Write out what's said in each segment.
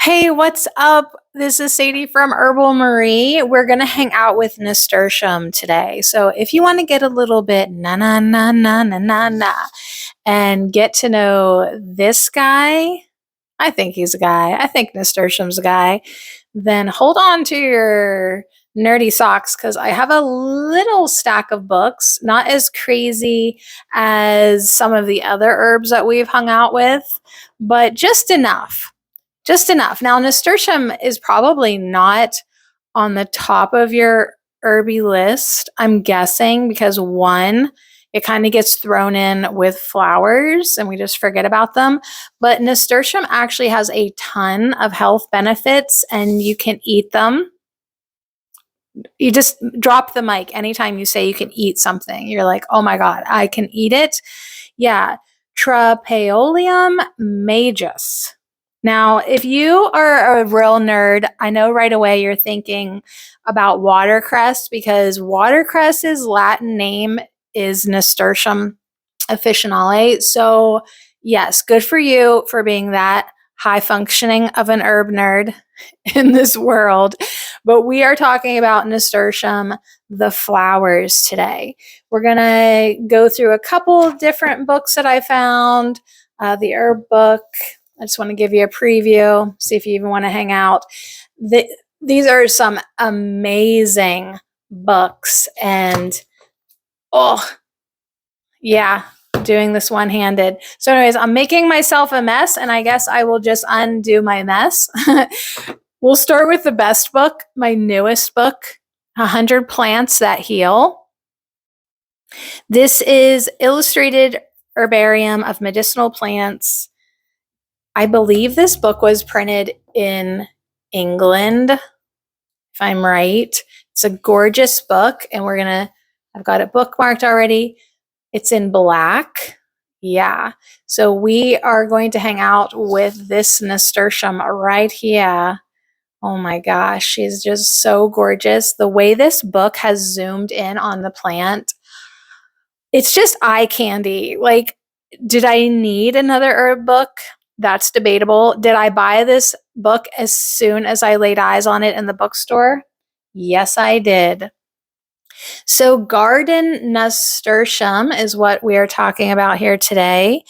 Hey, what's up? This is Sadie from Herbal Marie. We're going to hang out with Nasturtium today. So, if you want to get a little bit na na na na na na na and get to know this guy, I think he's a guy. I think Nasturtium's a guy. Then hold on to your nerdy socks because I have a little stack of books, not as crazy as some of the other herbs that we've hung out with, but just enough. Just enough. Now, nasturtium is probably not on the top of your herby list, I'm guessing, because one, it kind of gets thrown in with flowers and we just forget about them. But nasturtium actually has a ton of health benefits and you can eat them. You just drop the mic anytime you say you can eat something. You're like, oh my God, I can eat it. Yeah. Trapeolium majus. Now, if you are a real nerd, I know right away you're thinking about watercress because watercress's Latin name is Nasturtium officinale. So, yes, good for you for being that high functioning of an herb nerd in this world. But we are talking about Nasturtium, the flowers today. We're going to go through a couple different books that I found. The herb book, I just want to give you a preview, see if you even want to hang out. These are some amazing books. And, oh, yeah, doing this one-handed. So anyways, I'm making myself a mess, and I guess I will just undo my mess. We'll start with the best book, my newest book, 100 Plants That Heal. This is illustrated herbarium of medicinal plants. I believe this book was printed in England, if I'm right. It's a gorgeous book, and I've got it bookmarked already. It's in black. Yeah. So we are going to hang out with this nasturtium right here. Oh my gosh, she's just so gorgeous. The way this book has zoomed in on the plant, it's just eye candy. Like, did I need another herb book? That's debatable. Did I buy this book as soon as I laid eyes on it in the bookstore? Yes, I did. So, garden nasturtium is what we are talking about here today.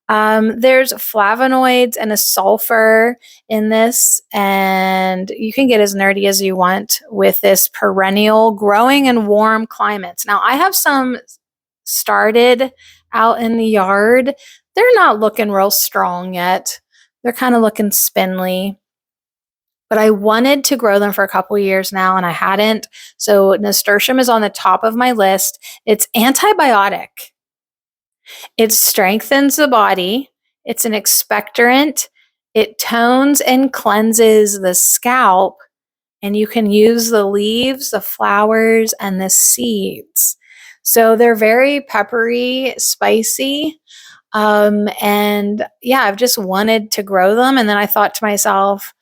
There's flavonoids and a sulfur in this, and you can get as nerdy as you want with this perennial growing in warm climates. Now, I have some started out in the yard. They're not looking real strong yet. They're kind of looking spindly. But I wanted to grow them for a couple years now and I hadn't. So nasturtium is on the top of my list. It's antibiotic. It strengthens the body. It's an expectorant. It tones and cleanses the scalp. And you can use the leaves, the flowers, and the seeds. So they're very peppery, spicy. And yeah, I've just wanted to grow them. And then I thought to myself,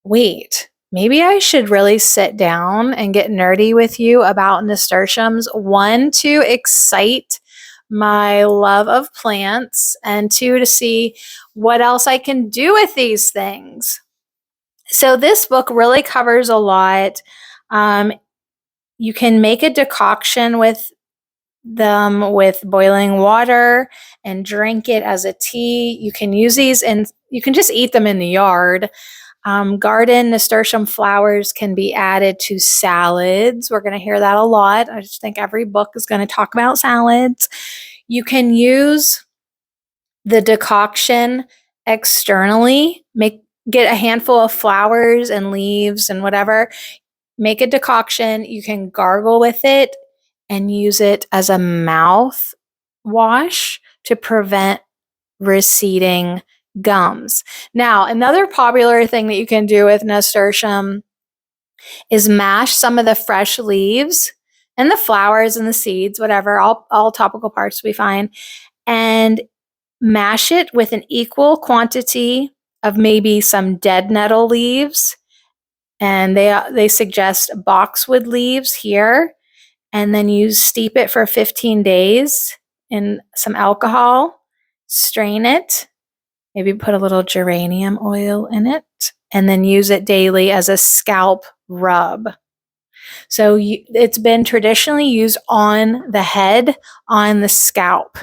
wait, maybe I should really sit down and get nerdy with you about nasturtiums. One, to excite my love of plants, and two, to see what else I can do with these things. So this book really covers a lot. You can make a decoction with them with boiling water and drink it as a tea. You can use these and you can just eat them in the yard. Garden nasturtium flowers can be added to salads. We're going to hear that a lot. I just think every book is going to talk about salads. You can use the decoction externally. Get a handful of flowers and leaves and whatever. Make a decoction. You can gargle with it and use it as a mouth wash to prevent receding gums. Now, another popular thing that you can do with nasturtium is mash some of the fresh leaves and the flowers and the seeds, whatever, all topical parts will be fine, and mash it with an equal quantity of maybe some dead nettle leaves. And they suggest boxwood leaves here. And then you steep it for 15 days in some alcohol, strain it, Maybe put a little geranium oil in it and then use it daily as a scalp rub. So it's been traditionally used on the head, on the scalp.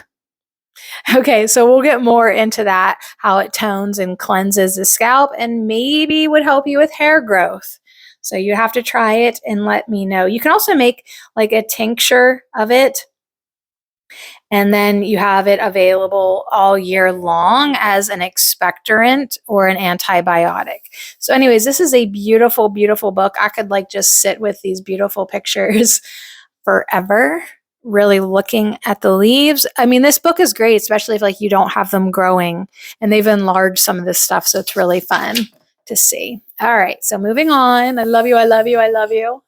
Okay, so we'll get more into that, how it tones and cleanses the scalp and maybe would help you with hair growth. So you have to try it and let me know. You can also make like a tincture of it, and then you have it available all year long as an expectorant or an antibiotic. So anyways, this is a beautiful, beautiful book. I could like just sit with these beautiful pictures forever, really looking at the leaves. I mean, this book is great, especially if like you don't have them growing, and they've enlarged some of this stuff. So it's really fun to see. All right. So moving on. I love you. I love you. I love you.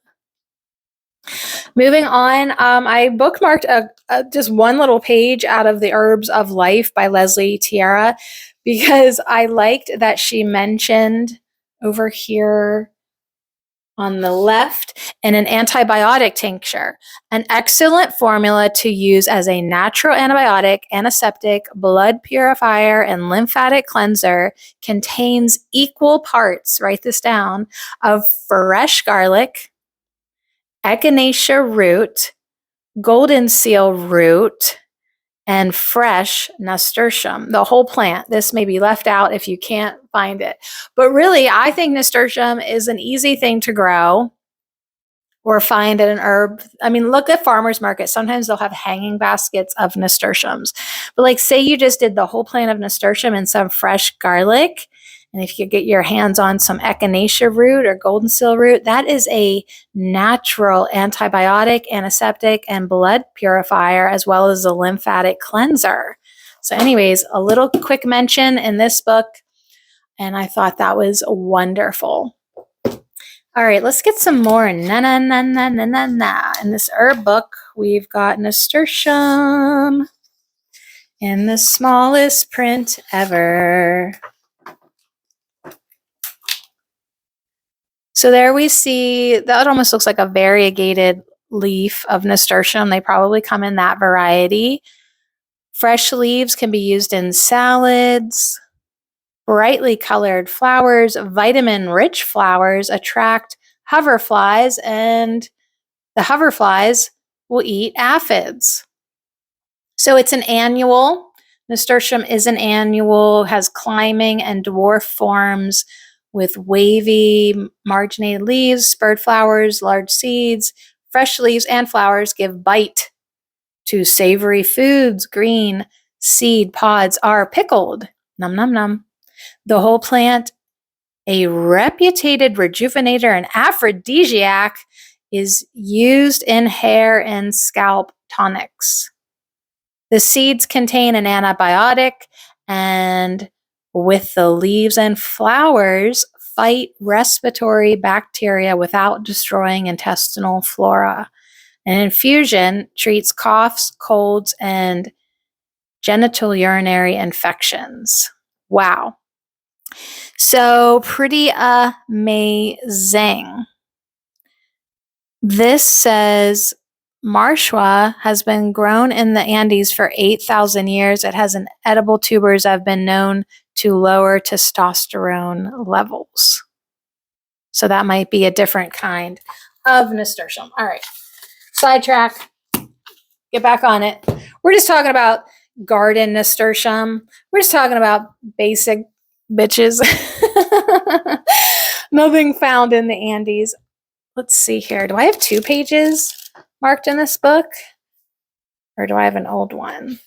Moving on, I bookmarked just one little page out of The Herbs of Life by Leslie Tierra because I liked that she mentioned over here on the left in an antibiotic tincture, an excellent formula to use as a natural antibiotic, antiseptic, blood purifier, and lymphatic cleanser, contains equal parts, write this down, of fresh garlic, echinacea root, golden seal root, and fresh nasturtium, the whole plant. This may be left out if you can't find it. But really, I think nasturtium is an easy thing to grow or find at an herb. I mean, look at farmers markets. Sometimes they'll have hanging baskets of nasturtiums. But like say you just did the whole plant of nasturtium and some fresh garlic, and if you get your hands on some echinacea root or golden seal root, that is a natural antibiotic, antiseptic, and blood purifier, as well as a lymphatic cleanser. So anyways, a little quick mention in this book, and I thought that was wonderful. All right, let's get some more na na na na na na na. In this herb book, we've got nasturtium in the smallest print ever. So there we see, that almost looks like a variegated leaf of nasturtium. They probably come in that variety. Fresh leaves can be used in salads. Brightly colored flowers, vitamin-rich flowers attract hoverflies, and the hoverflies will eat aphids. So it's an annual. Nasturtium is an annual, has climbing and dwarf forms with wavy, marginated leaves, spurred flowers, large seeds. Fresh leaves and flowers give bite to savory foods. Green seed pods are pickled. Num, num, num. The whole plant, a reputed rejuvenator and aphrodisiac, is used in hair and scalp tonics. The seeds contain an antibiotic, and with the leaves and flowers, fight respiratory bacteria without destroying intestinal flora. An infusion treats coughs, colds, and genital urinary infections. Wow. So pretty amazing. This says Marshwa has been grown in the Andes for 8,000 years. It has an edible tubers that have been known to lower testosterone levels. So that might be a different kind of nasturtium. All right, sidetrack. Get back on it. We're just talking about garden nasturtium. We're just talking about basic bitches. Nothing found in the Andes. Let's see here. Do I have 2 pages marked in this book? Or do I have an old one?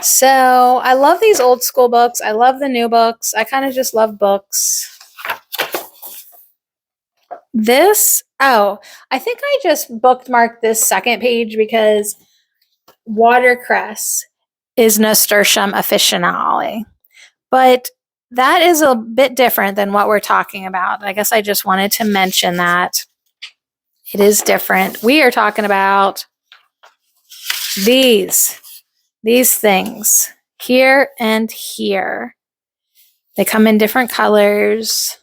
So I love these old school books. I love the new books. I kind of just love books. This, I think I just bookmarked this second page because watercress is Nasturtium officinale. But that is a bit different than what we're talking about. I guess I just wanted to mention that. It is different. We are talking about these things here and here. They come in different colors.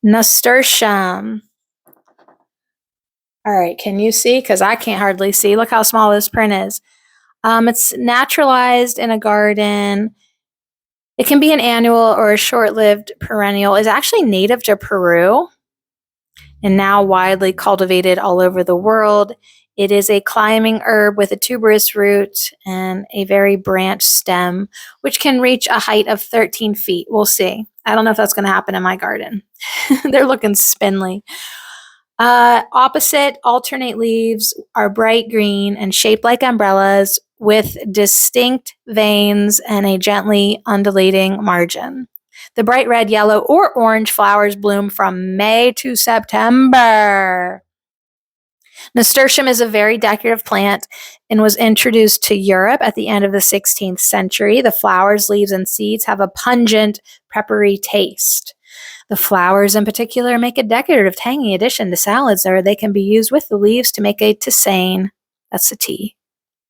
Nasturtium. All right, can you see? Because I can't hardly see. Look how small this print is. It's naturalized in a garden. It can be an annual or a short-lived perennial. It's actually native to Peru and now widely cultivated all over the world. It is a climbing herb with a tuberous root and a very branched stem, which can reach a height of 13 feet. We'll see. I don't know if that's going to happen in my garden. They're looking spindly. Opposite, alternate leaves are bright green and shaped like umbrellas with distinct veins and a gently undulating margin. The bright red, yellow, or orange flowers bloom from May to September. Nasturtium is a very decorative plant and was introduced to Europe at the end of the 16th century. The flowers, leaves, and seeds have a pungent, peppery taste. The flowers in particular make a decorative, tangy addition to salads, or they can be used with the leaves to make a tisane. That's a tea.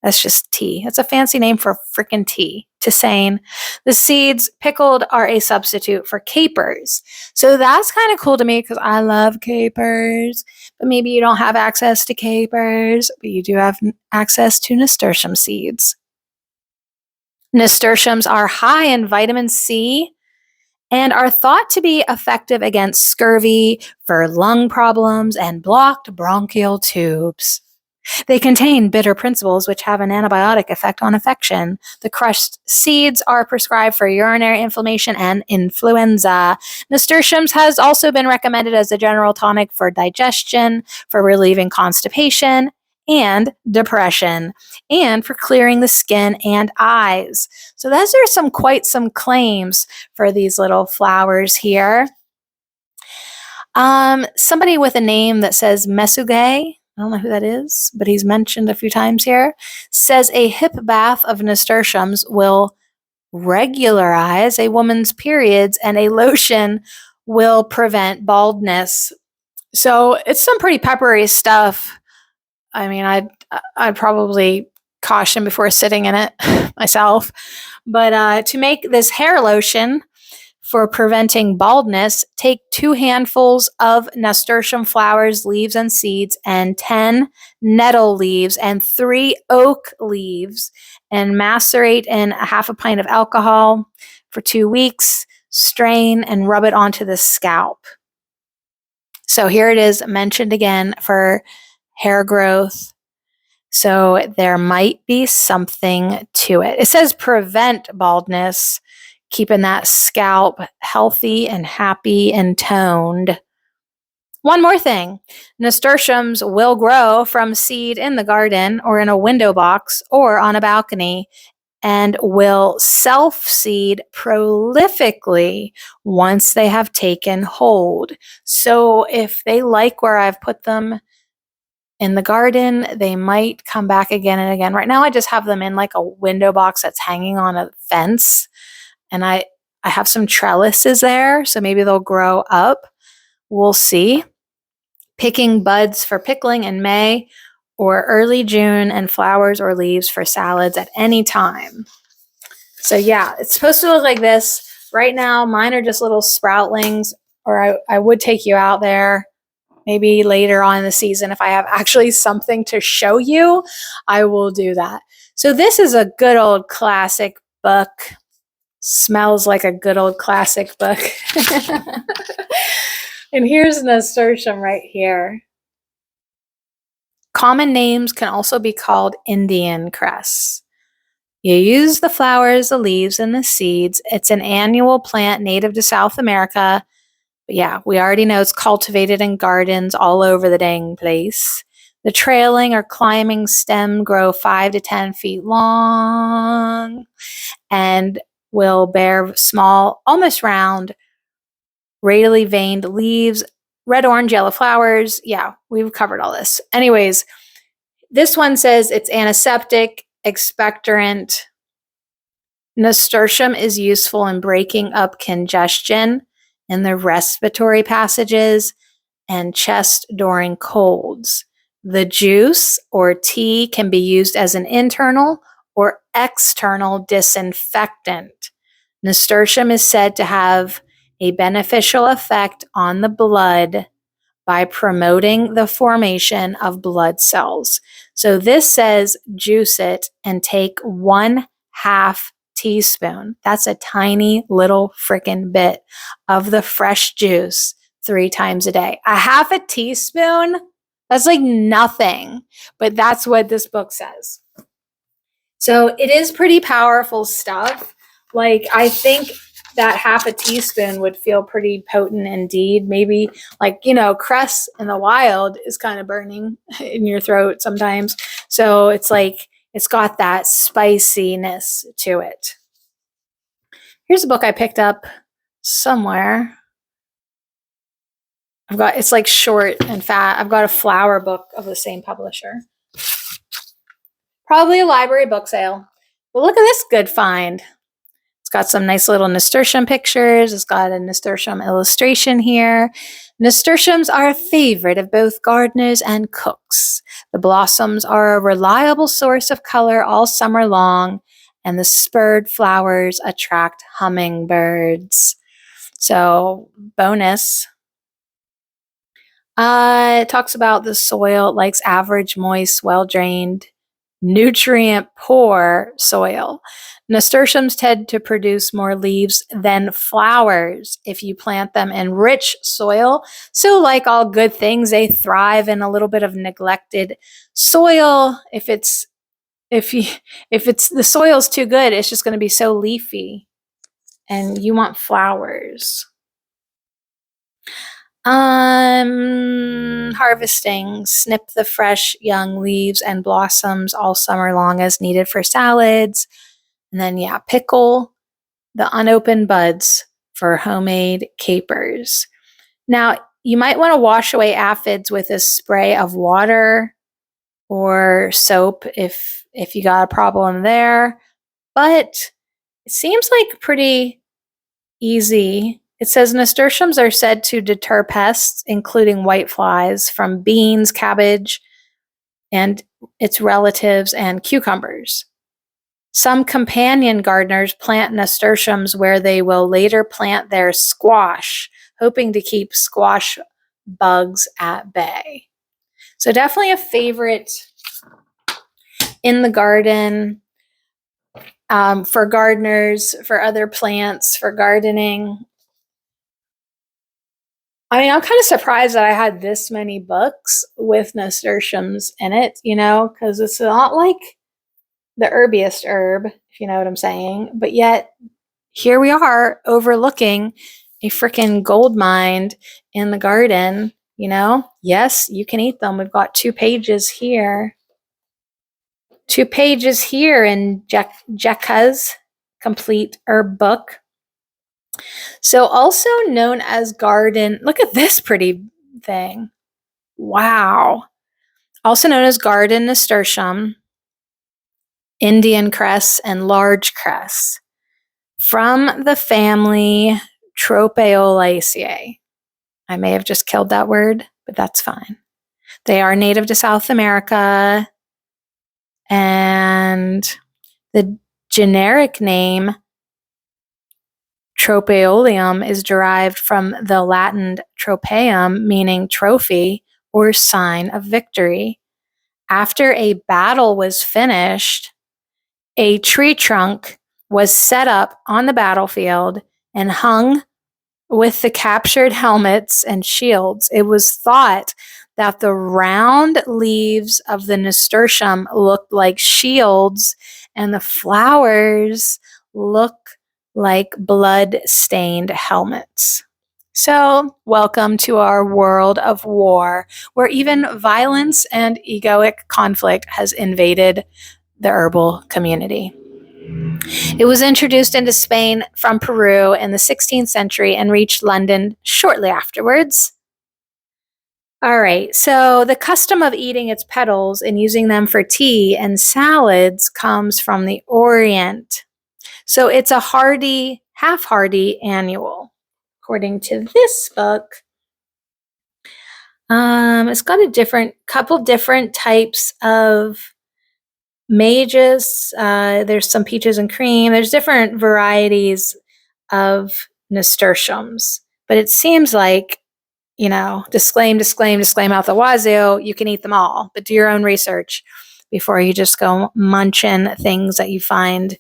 That's just tea. That's a fancy name for freaking tea. Tisane. The seeds pickled are a substitute for capers. So that's kind of cool to me because I love capers. But maybe you don't have access to capers, but you do have access to nasturtium seeds. Nasturtiums are high in vitamin C and are thought to be effective against scurvy, for lung problems, and blocked bronchial tubes. They contain bitter principles which have an antibiotic effect on infection. The crushed seeds are prescribed for urinary inflammation and influenza. Nasturtiums has also been recommended as a general tonic for digestion, for relieving constipation and depression, and for clearing the skin and eyes. So those are quite some claims for these little flowers here. Somebody with a name that says Mesuge, I don't know who that is, but he's mentioned a few times here, says a hip bath of nasturtiums will regularize a woman's periods and a lotion will prevent baldness. So it's some pretty peppery stuff. I mean, I'd probably caution before sitting in it myself. But to make this hair lotion for preventing baldness, take 2 handfuls of nasturtium flowers, leaves, and seeds, and 10 nettle leaves and 3 oak leaves, and macerate in a half a pint of alcohol for 2 weeks. Strain and rub it onto the scalp. So here it is mentioned again for hair growth. So there might be something to it. It says prevent baldness, keeping that scalp healthy and happy and toned. One more thing, nasturtiums will grow from seed in the garden or in a window box or on a balcony and will self-seed prolifically once they have taken hold. So if they like where I've put them in the garden, they might come back again and again. Right now I just have them in like a window box that's hanging on a fence. And I have some trellises there, so maybe they'll grow up. We'll see. Picking buds for pickling in May or early June, and flowers or leaves for salads at any time. So yeah, it's supposed to look like this. Right now, mine are just little sproutlings, or I would take you out there maybe later on in the season. If I have actually something to show you, I will do that. So this is a good old classic book. Smells like a good old classic book. And here's nasturtium right here. Common names can also be called Indian cress. You use the flowers, the leaves, and the seeds. It's an annual plant native to South America. But yeah, we already know it's cultivated in gardens all over the dang place. The trailing or climbing stem grow 5 to 10 feet long and will bear small, almost round, radially veined leaves, red, orange, yellow flowers. Yeah, we've covered all this. Anyways, this one says it's antiseptic, expectorant. Nasturtium is useful in breaking up congestion in the respiratory passages and chest during colds. The juice or tea can be used as an internal or external disinfectant. Nasturtium is said to have a beneficial effect on the blood by promoting the formation of blood cells. So this says juice it and take 1/2 teaspoon. That's a tiny little freaking bit of the fresh juice 3 times a day. A half a teaspoon, that's like nothing, but that's what this book says. So it is pretty powerful stuff. Like, I think that half a teaspoon would feel pretty potent indeed. Maybe, like, cress in the wild is kind of burning in your throat sometimes. So it's like, it's got that spiciness to it. Here's a book I picked up somewhere. It's like short and fat. I've got a flower book of the same publisher. Probably a library book sale. But look at this good find. It's got some nice little nasturtium pictures. It's got a nasturtium illustration here. Nasturtiums are a favorite of both gardeners and cooks. The blossoms are a reliable source of color all summer long, and the spurred flowers attract hummingbirds. So, bonus. It talks about the soil likes average, moist, well-drained, nutrient-poor soil. Nasturtiums tend to produce more leaves than flowers if you plant them in rich soil. So, like all good things, they thrive in a little bit of neglected soil. If the soil's too good, it's just going to be so leafy, and you want flowers. Harvesting. Snip the fresh young leaves and blossoms all summer long as needed for salads. And then, pickle the unopened buds for homemade capers. Now, you might want to wash away aphids with a spray of water or soap if you got a problem there. But it seems like pretty easy. It says nasturtiums are said to deter pests, including whiteflies, from beans, cabbage, and its relatives, and cucumbers. Some companion gardeners plant nasturtiums where they will later plant their squash, hoping to keep squash bugs at bay. So definitely a favorite in the garden, for gardeners, for other plants, for gardening. I mean, I'm kind of surprised that I had this many books with nasturtiums in it, because it's not like the herbiest herb, if you know what I'm saying. But yet, here we are overlooking a freaking gold mine in the garden, Yes, you can eat them. We've got 2 pages here. 2 pages here in Jekka's Complete Herb Book. So also known as garden, look at this pretty thing. Wow. Also known as garden nasturtium, Indian cress, and large cress, from the family Tropaeolaceae. I may have just killed that word, but that's fine. They are native to South America, and the generic name Tropaeolum is derived from the Latin tropaeum, meaning trophy or sign of victory. After a battle was finished, a tree trunk was set up on the battlefield and hung with the captured helmets and shields. It was thought that the round leaves of the nasturtium looked like shields, and the flowers look like blood-stained helmets. So, welcome to our world of war, where even violence and egoic conflict has invaded the herbal community. It was introduced into Spain from Peru in the 16th century and reached London shortly afterwards. All right, so the custom of eating its petals and using them for tea and salads comes from the Orient. So it's a hardy, half-hardy annual, according to this book. It's got a couple different types of mages. There's some peaches and cream. There's different varieties of nasturtiums, but it seems like, disclaim out the wazoo, you can eat them all, but do your own research before you just go munching things that you find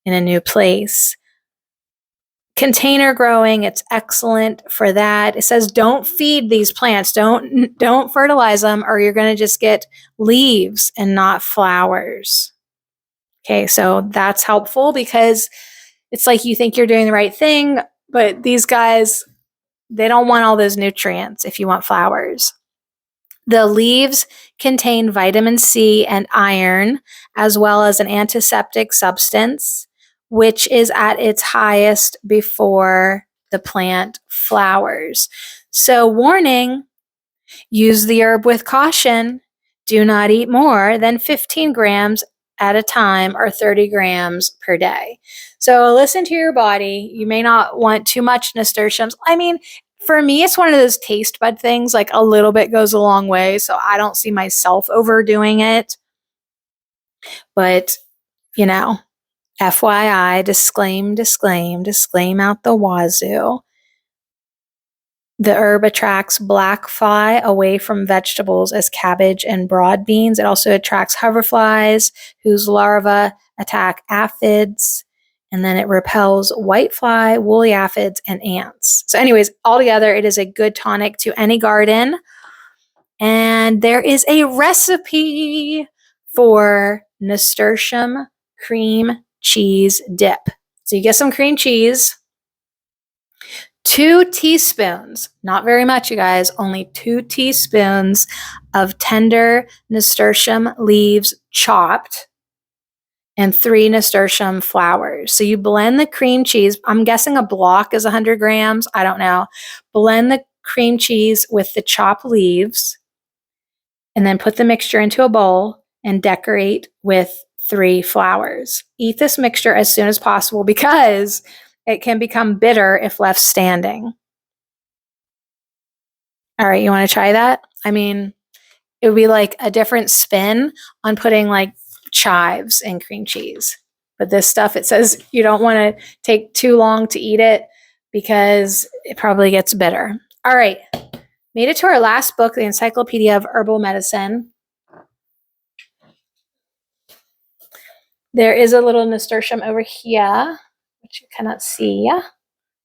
in a new place. Container growing, it's excellent for that. It says don't feed these plants, don't fertilize them, or you're going to just get leaves and not flowers. Okay, so that's helpful because it's like you think you're doing the right thing, but these guys, they don't want all those nutrients if you want flowers. The leaves contain vitamin C and iron, as well as an antiseptic substance, which is at its highest before the plant flowers. So, warning, use the herb with caution. Do not eat more than 15 grams at a time or 30 grams per day. So, listen to your body. You may not want too much nasturtiums. I mean, for me, it's one of those taste bud things, like a little bit goes a long way. So, I don't see myself overdoing it. But, you know, FYI, disclaim out the wazoo. The herb attracts black fly away from vegetables as cabbage and broad beans. It also attracts hoverflies, whose larvae attack aphids, and then it repels whitefly, woolly aphids, and ants. So anyways, altogether, it is a good tonic to any garden. And there is a recipe for nasturtium cream cheese dip. So you get some cream cheese, 2 teaspoons, not very much, you guys, only 2 teaspoons of tender nasturtium leaves chopped, and 3 nasturtium flowers. So you blend the cream cheese. I'm guessing a block is 100 grams. I don't know. Blend the cream cheese with the chopped leaves, and then put the mixture into a bowl and decorate with 3 flowers. Eat this mixture as soon as possible because it can become bitter if left standing. All right, you want to try that? I mean, it would be like a different spin on putting like chives in cream cheese. But this stuff, it says you don't want to take too long to eat it because it probably gets bitter. All right, made it to our last book, the Encyclopedia of Herbal Medicine. There is a little nasturtium over here, which you cannot see.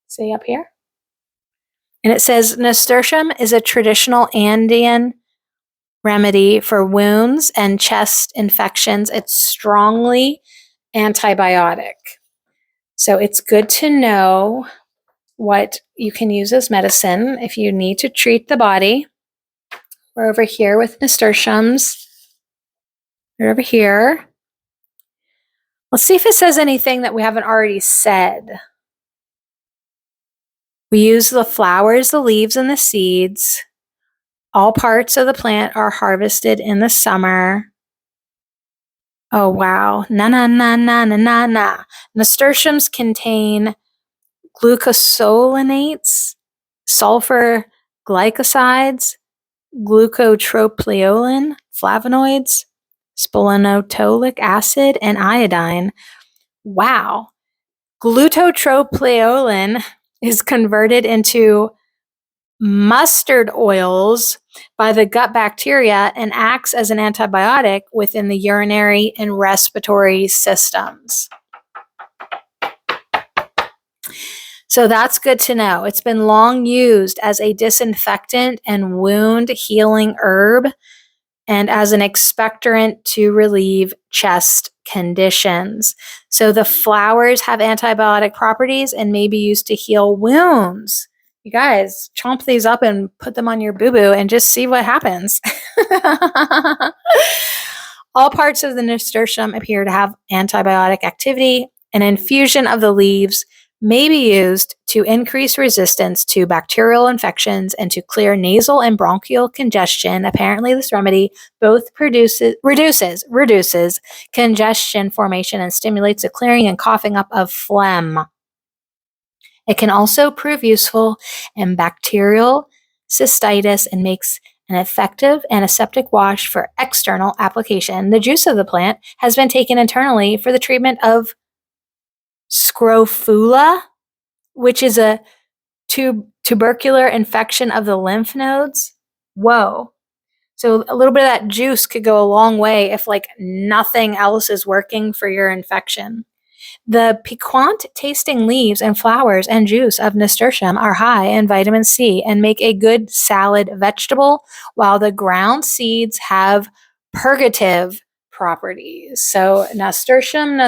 See up here? And it says nasturtium is a traditional Andean remedy for wounds and chest infections. It's strongly antibiotic. So it's good to know what you can use as medicine if you need to treat the body. We're over here with nasturtiums. We're over here. Let's see if it says anything that we haven't already said. We use the flowers, the leaves, and the seeds. All parts of the plant are harvested in the summer. Oh, wow. Na. Nasturtiums contain glucosinolates, sulfur glycosides, glucotropiolen, flavonoids, spironolactic acid, and iodine. Wow. Glutotropiolen is converted into mustard oils by the gut bacteria and acts as an antibiotic within the urinary and respiratory systems. So that's good to know. It's been long used as a disinfectant and wound healing herb and as an expectorant to relieve chest conditions. So the flowers have antibiotic properties and may be used to heal wounds. You guys, chomp these up and put them on your boo-boo and just see what happens. All parts of the nasturtium appear to have antibiotic activity. An infusion of the leaves may be used to increase resistance to bacterial infections and to clear nasal and bronchial congestion. Apparently, this remedy both reduces congestion formation and stimulates the clearing and coughing up of phlegm. It can also prove useful in bacterial cystitis and makes an effective antiseptic wash for external application. The juice of the plant has been taken internally for the treatment of scrofula, which is a tubercular infection of the lymph nodes. Whoa. So a little bit of that juice could go a long way if like nothing else is working for your infection. The piquant tasting leaves and flowers and juice of nasturtium are high in vitamin C and make a good salad vegetable, while the ground seeds have purgative properties. So nasturtium.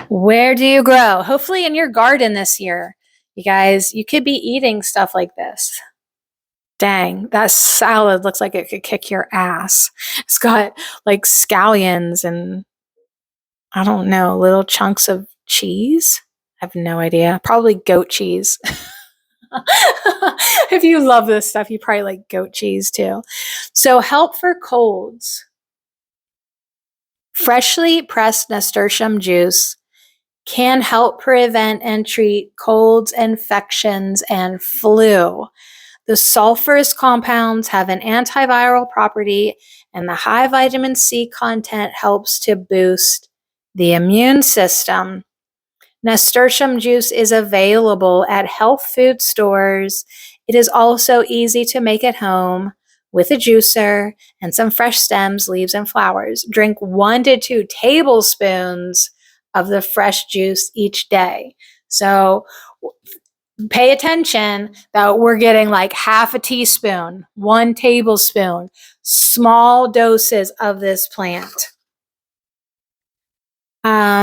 Where do you grow? Hopefully in your garden this year. You guys, you could be eating stuff like this. Dang, that salad looks like it could kick your ass. It's got like scallions and I don't know, little chunks of cheese. I have no idea. Probably goat cheese. If you love this stuff, you probably like goat cheese too. So, help for colds. Freshly pressed nasturtium juice can help prevent and treat colds, infections, and flu. The sulfurous compounds have an antiviral property, and the high vitamin C content helps to boost the immune system. Nasturtium juice is available at health food stores. It is also easy to make at home with a juicer and some fresh stems, leaves, and flowers. Drink 1 to 2 tablespoons of the fresh juice each day. So pay attention that we're getting like half a teaspoon, 1 tablespoon, small doses of this plant.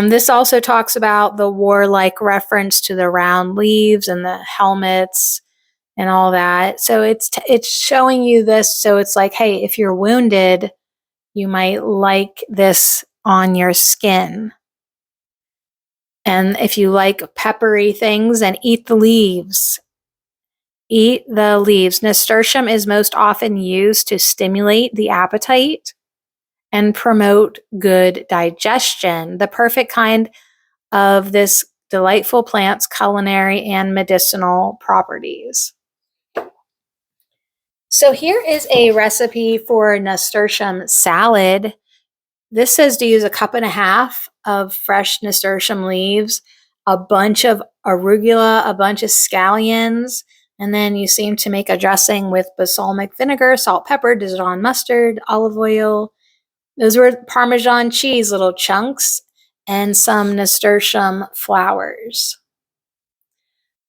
This also talks about the warlike reference to the round leaves and the helmets and all that. So it's showing you this. So it's like, hey, if you're wounded, you might like this on your skin. And if you like peppery things, then eat the leaves. Eat the leaves. Nasturtium is most often used to stimulate the appetite and promote good digestion, the perfect kind of this delightful plant's culinary and medicinal properties. So here is a recipe for nasturtium salad. This says to use 1.5 cups of fresh nasturtium leaves, a bunch of arugula, a bunch of scallions, and then you seem to make a dressing with balsamic vinegar, salt, pepper, Dijon mustard, olive oil. Those were Parmesan cheese, little chunks, and some nasturtium flowers.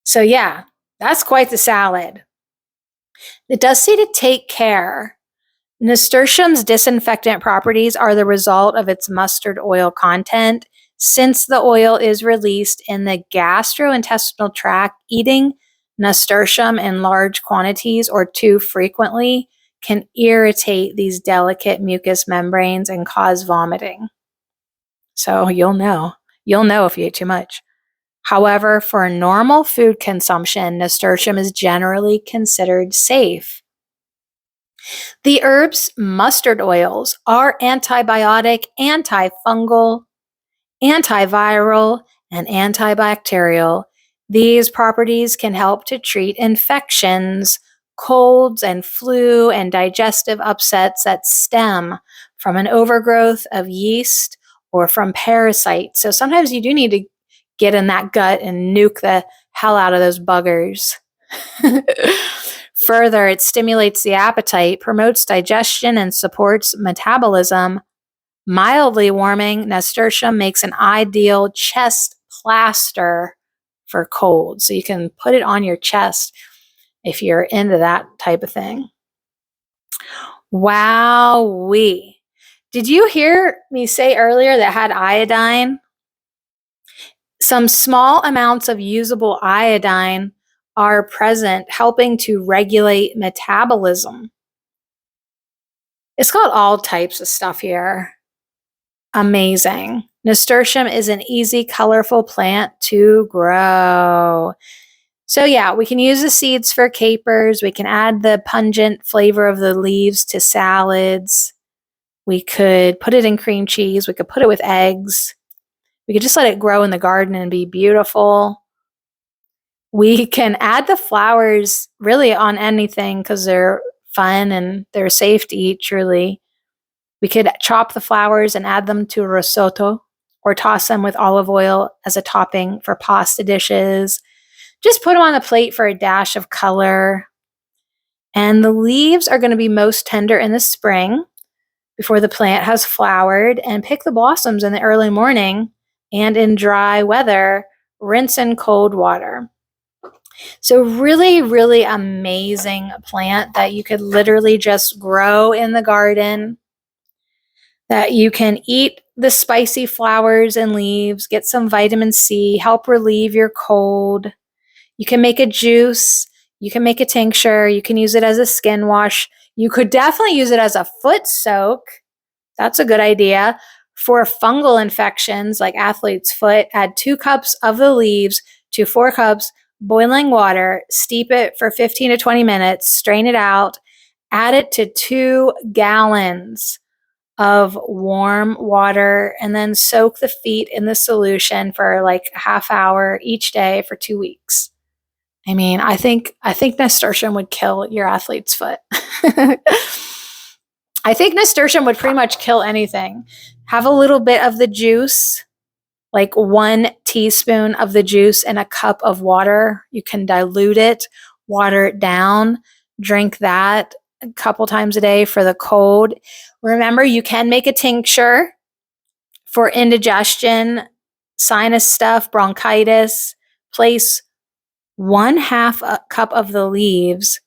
So yeah, that's quite the salad. It does say to take care. Nasturtium's disinfectant properties are the result of its mustard oil content. Since the oil is released in the gastrointestinal tract, eating nasturtium in large quantities or too frequently can irritate these delicate mucous membranes and cause vomiting. So you'll know if you ate too much. However, for normal food consumption, nasturtium is generally considered safe. The herb's mustard oils are antibiotic, antifungal, antiviral, and antibacterial. These properties can help to treat infections, colds and flu, and digestive upsets that stem from an overgrowth of yeast or from parasites. So sometimes you do need to get in that gut and nuke the hell out of those buggers. Further, it stimulates the appetite, promotes digestion, and supports metabolism. Mildly warming, nasturtium makes an ideal chest plaster for colds. So you can put it on your chest if you're into that type of thing. Wowee. Did you hear me say earlier that had iodine? Some small amounts of usable iodine are present, helping to regulate metabolism. It's got all types of stuff here. Amazing. Nasturtium is an easy, colorful plant to grow. So yeah, we can use the seeds for capers. We can add the pungent flavor of the leaves to salads. We could put it in cream cheese. We could put it with eggs. We could just let it grow in the garden and be beautiful. We can add the flowers really on anything because they're fun and they're safe to eat, truly. We could chop the flowers and add them to a risotto or toss them with olive oil as a topping for pasta dishes. Just put them on a plate for a dash of color. And the leaves are going to be most tender in the spring before the plant has flowered, and pick the blossoms in the early morning and in dry weather, rinse in cold water. So really, really amazing plant that you could literally just grow in the garden, that you can eat the spicy flowers and leaves, get some vitamin C, help relieve your cold. You can make a juice. You can make a tincture. You can use it as a skin wash. You could definitely use it as a foot soak. That's a good idea. For fungal infections like athlete's foot, add 2 cups of the leaves to 4 cups boiling water, steep it for 15 to 20 minutes, strain it out, add it to 2 gallons of warm water, and then soak the feet in the solution for like a half hour each day for 2 weeks. I mean, I think nasturtium would kill your athlete's foot. I think nasturtium would pretty much kill anything. Have a little bit of the juice, like 1 teaspoon of the juice in a cup of water. You can dilute it, water it down, drink that a couple times a day for the cold. Remember, you can make a tincture for indigestion, sinus stuff, bronchitis. Place 1/2 a cup of the leaves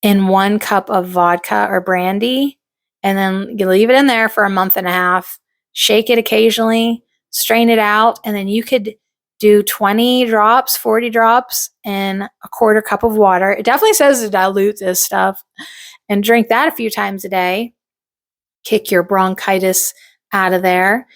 in 1 cup of vodka or brandy, and then you leave it in there for a month and a half. Shake it occasionally, strain it out, and then you could do 20 drops, 40 drops in a 1/4 cup of water. It definitely says to dilute this stuff, and drink that a few times a day. Kick your bronchitis out of there.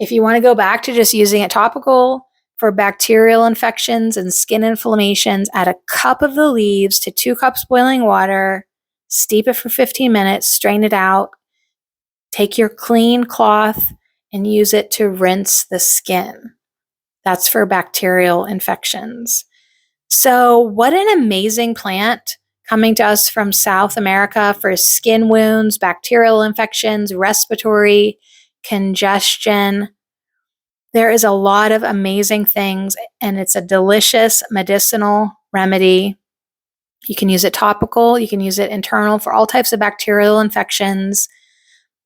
If you want to go back to just using it topical for bacterial infections and skin inflammations, add a cup of the leaves to 2 cups boiling water, steep it for 15 minutes, strain it out, take your clean cloth and use it to rinse the skin. That's for bacterial infections. So what an amazing plant coming to us from South America for skin wounds, bacterial infections, respiratory congestion. There is a lot of amazing things, and it's a delicious medicinal remedy. You can use it topical. You can use it internal for all types of bacterial infections,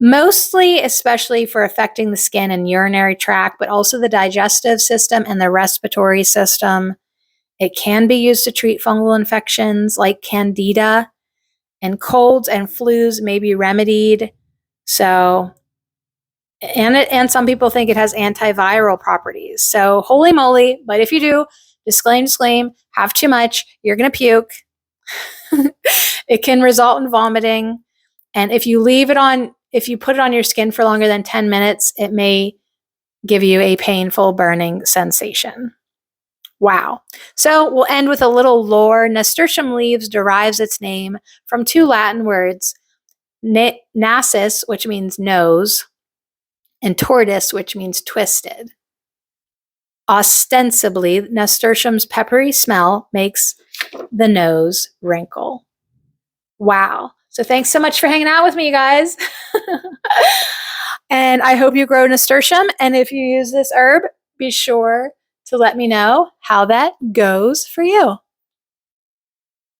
mostly especially for affecting the skin and urinary tract, but also the digestive system and the respiratory system. It can be used to treat fungal infections like candida, and colds and flus may be remedied. So, and some people think it has antiviral properties. So holy moly, but if you do, disclaim, have too much, you're going to puke. It can result in vomiting. And if you put it on your skin for longer than 10 minutes, it may give you a painful burning sensation. Wow. So we'll end with a little lore. Nasturtium leaves derives its name from 2 Latin words, nasus, which means nose, and tortus, which means twisted. Ostensibly, nasturtium's peppery smell makes the nose wrinkle. Wow. So thanks so much for hanging out with me, you guys. And I hope you grow nasturtium. And if you use this herb, be sure to let me know how that goes for you.